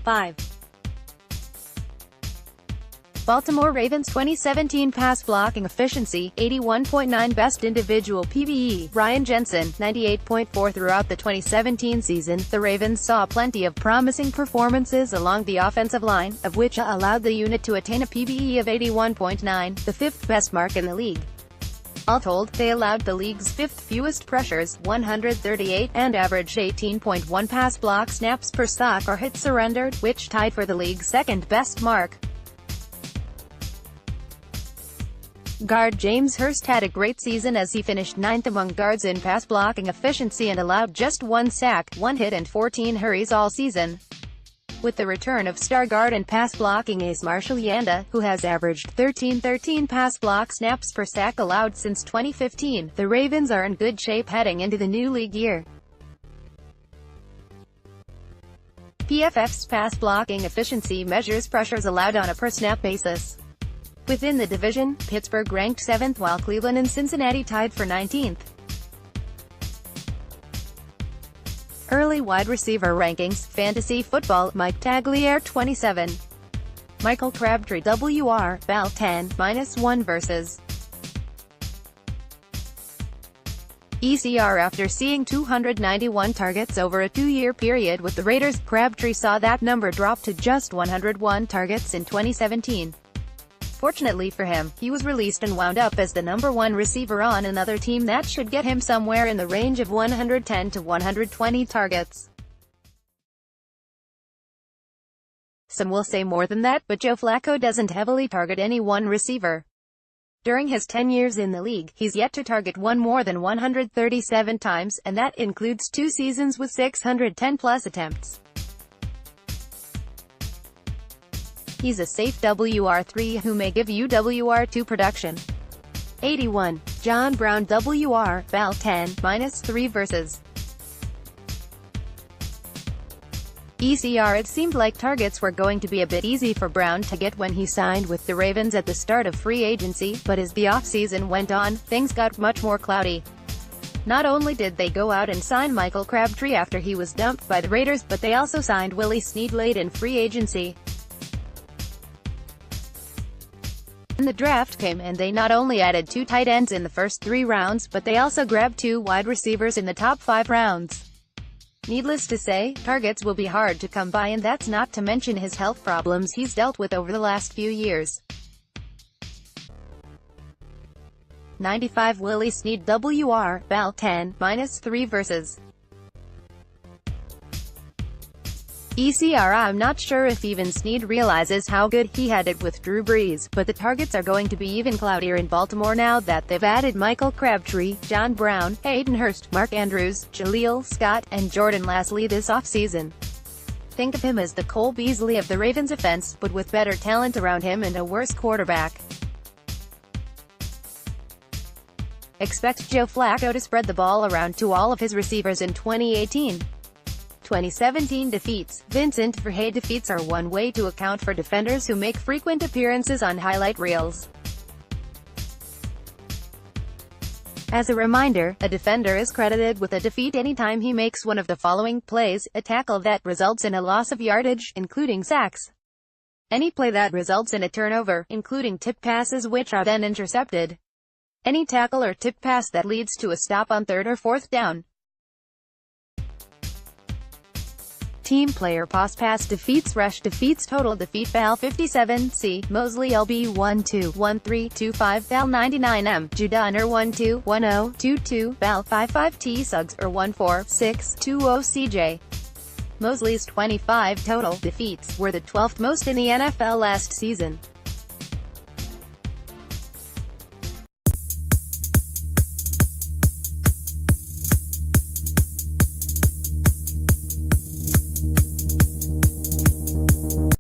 5. Baltimore Ravens 2017 pass blocking efficiency, 81.9 best individual PBE, Ryan Jensen, 98.4 throughout the 2017 season. The Ravens saw plenty of promising performances along the offensive line, of which allowed the unit to attain a PBE of 81.9, the fifth best mark in the league. All told, they allowed the league's fifth-fewest pressures, 138, and averaged 18.1 pass block snaps per sack or hit surrendered, which tied for the league's second-best mark. Guard James Hurst had a great season as he finished 9th among guards in pass blocking efficiency and allowed just 1 sack, 1 hit and 14 hurries all season. With the return of star guard and pass blocking ace Marshall Yanda, who has averaged 13 pass block snaps per sack allowed since 2015, the Ravens are in good shape heading into the new league year. PFF's pass blocking efficiency measures pressures allowed on a per-snap basis. Within the division, Pittsburgh ranked 7th while Cleveland and Cincinnati tied for 19th. Early wide receiver rankings, Fantasy Football, Mike Tagliere 27. Michael Crabtree WR, Bal 10, -1 versus ECR. After seeing 291 targets over a 2-year period with the Raiders, Crabtree saw that number drop to just 101 targets in 2017. Fortunately for him, he was released and wound up as the #1 receiver on another team that should get him somewhere in the range of 110 to 120 targets. Some will say more than that, but Joe Flacco doesn't heavily target any one receiver. During his 10 years in the league, he's yet to target one more than 137 times, and that includes 2 seasons with 610-plus attempts. He's a safe WR3 who may give you WR2 production. 81. John Brown WR, Bal 10, -3 versus ECR. It seemed like targets were going to be a bit easy for Brown to get when he signed with the Ravens at the start of free agency, but as the offseason went on, things got much more cloudy. Not only did they go out and sign Michael Crabtree after he was dumped by the Raiders, but they also signed Willie Snead late in free agency. The draft came, and they not only added 2 tight ends in the first 3 rounds, but they also grabbed 2 wide receivers in the top 5 rounds. Needless to say, targets will be hard to come by, and that's not to mention his health problems he's dealt with over the last few years. 95. Willie Snead WR, Bal 10, -3 versus ECR. I'm not sure if even Snead realizes how good he had it with Drew Brees, but the targets are going to be even cloudier in Baltimore now that they've added Michael Crabtree, John Brown, Hayden Hurst, Mark Andrews, Jaleel Scott, and Jordan Lasley this offseason. Think of him as the Cole Beasley of the Ravens offense, but with better talent around him and a worse quarterback. Expect Joe Flacco to spread the ball around to all of his receivers in 2018. 2017 defeats. Vincent Verhey defeats are one way to account for defenders who make frequent appearances on highlight reels. As a reminder, a defender is credited with a defeat anytime he makes one of the following plays: a tackle that results in a loss of yardage, including sacks; any play that results in a turnover, including tip passes which are then intercepted; any tackle or tip pass that leads to a stop on 3rd or 4th down. Team player pass defeats, rush defeats, total defeat. Bal 57 C, Mosley LB 121325, Bal 99 Judonner 121022, Bal 55 T Suggs or 14620 CJ. Mosley's 25 total defeats were the 12th most in the NFL last season.